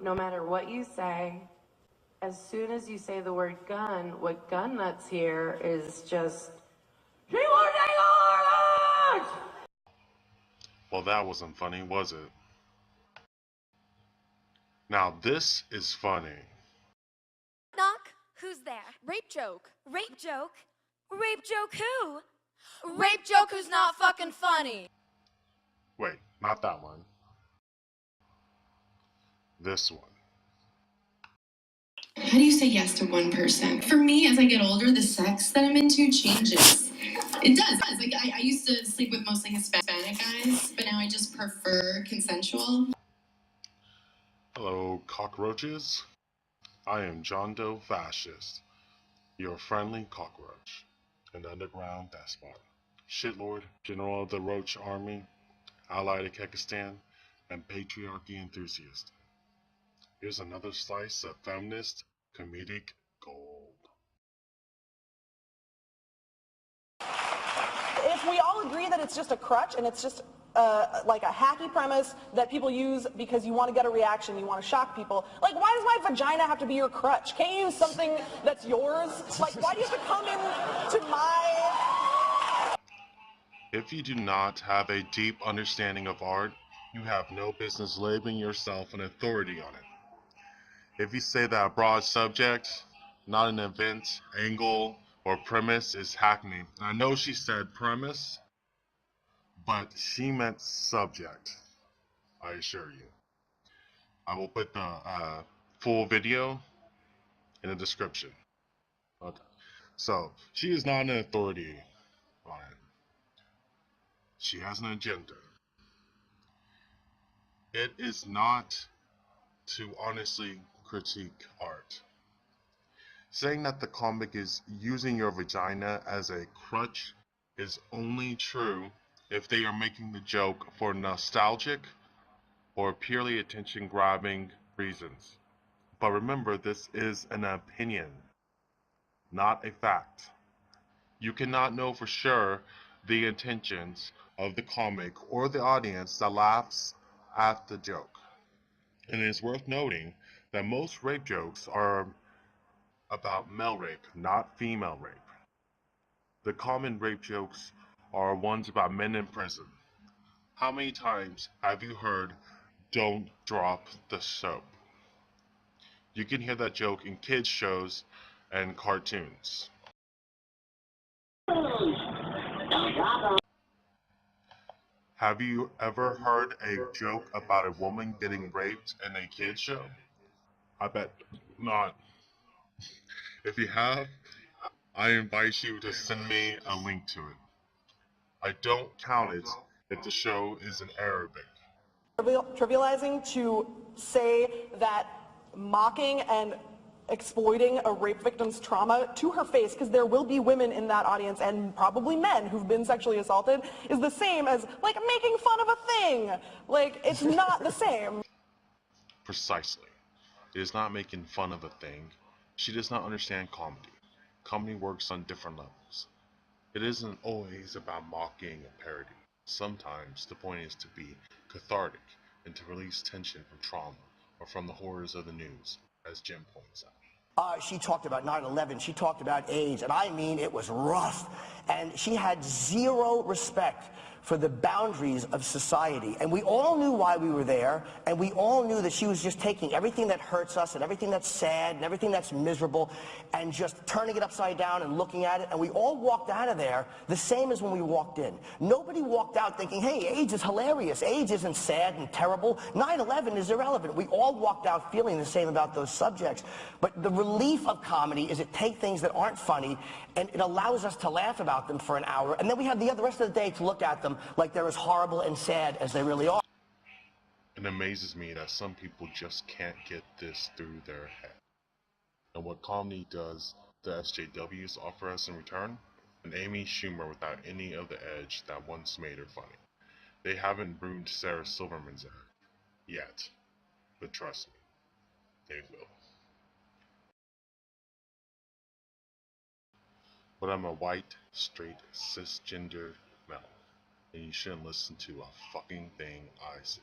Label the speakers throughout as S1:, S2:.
S1: no matter what you say, as soon as you say the word gun, what gun nuts hear is just, she won't take orders!
S2: Well, that wasn't funny, was it? Now this is funny.
S3: Knock. Who's there? Rape joke. Rape joke? Rape joke who? Rape joke who's not fucking funny.
S2: Wait, not that one. This one.
S4: How do you say yes to one person? For me, as I get older, the sex that I'm into changes. It does. Like I used to sleep with mostly Hispanic guys, but now I just prefer consensual.
S2: Hello, cockroaches. I am John Doe Fascist, your friendly cockroach, an underground despot, shitlord, general of the Roach Army, ally to Kekistan, and patriarchy enthusiast. Here's another slice of feminist comedic gold.
S5: If we all agree that it's just a crutch and it's just like a hacky premise that people use because you want to get a reaction, you want to shock people, like why does my vagina have to be your crutch? Can't you use something that's yours? Like why do you have to come into my...
S2: If you do not have a deep understanding of art, you have no business labeling yourself an authority on it. If you say that a broad subject, not an event, angle, or premise is hackneyed, and I know she said premise, but she meant subject, I assure you. I will put the full video in the description. Okay. So, she is not an authority on it. She has an agenda. It is not to honestly critique art. Saying that the comic is using your vagina as a crutch is only true if they are making the joke for nostalgic or purely attention-grabbing reasons. But remember, this is an opinion, not a fact. You cannot know for sure the intentions of the comic or the audience that laughs at the joke. And it is worth noting that most rape jokes are about male rape, not female rape. The common rape jokes are ones about men in prison. How many times have you heard, "Don't drop the soap"? You can hear that joke in kids' shows and cartoons. Have you ever heard a joke about a woman getting raped in a kids' show? I bet not. If you have, I invite you to send me a link to it. I don't count it if the show is in Arabic.
S5: Trivializing to say that mocking and exploiting a rape victim's trauma to her face, because there will be women in that audience and probably men who've been sexually assaulted, is the same as like making fun of a thing. Like it's not the same.
S2: Precisely. It is not making fun of a thing. She does not understand comedy. Comedy works on different levels. It isn't always about mocking or parody. Sometimes the point is to be cathartic and to release tension from trauma or from the horrors of the news, as Jim points out.
S6: She talked about 9/11, she talked about AIDS, and I mean it was rough. And she had zero respect for the boundaries of society. And we all knew why we were there, and we all knew that she was just taking everything that hurts us and everything that's sad and everything that's miserable and just turning it upside down and looking at it. And we all walked out of there the same as when we walked in. Nobody walked out thinking, hey, AIDS is hilarious. AIDS isn't sad and terrible. 9/11 is irrelevant. We all walked out feeling the same about those subjects. But the relief of comedy is it takes things that aren't funny and it allows us to laugh about them for an hour, and then we have the rest of the day to look at them like they're as horrible and sad as they really are.
S2: It amazes me that some people just can't get this through their head. And what comedy does the SJWs offer us in return? An Amy Schumer without any of the edge that once made her funny. They haven't ruined Sarah Silverman's act yet, but trust me, they will. But I'm a white, straight, cisgender male, and you shouldn't listen to a fucking thing I say.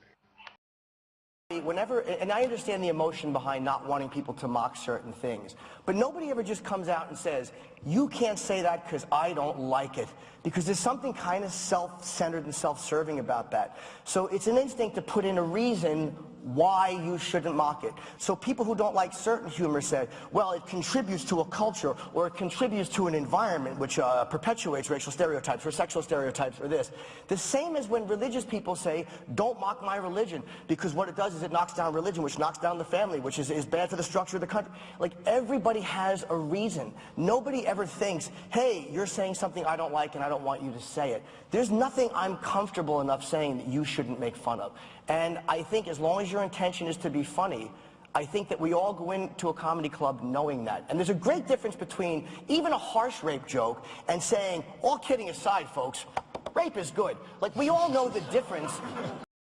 S6: Whenever, and I understand the emotion behind not wanting people to mock certain things, but nobody ever just comes out and says, you can't say that because I don't like it. Because there's something kind of self-centered and self-serving about that. So it's an instinct to put in a reason why you shouldn't mock it. So people who don't like certain humor say, well, it contributes to a culture, or it contributes to an environment which perpetuates racial stereotypes or sexual stereotypes or this. The same as when religious people say, don't mock my religion, because what it does is it knocks down religion, which knocks down the family, which is bad for the structure of the country. Like, everybody has a reason. Nobody ever thinks, hey, you're saying something I don't like and I don't want you to say it. There's nothing I'm comfortable enough saying that you shouldn't make fun of. And I think as long as your intention is to be funny, I think that we all go into a comedy club knowing that. And there's a great difference between even a harsh rape joke and saying, all kidding aside, folks, rape is good. Like, we all know the difference.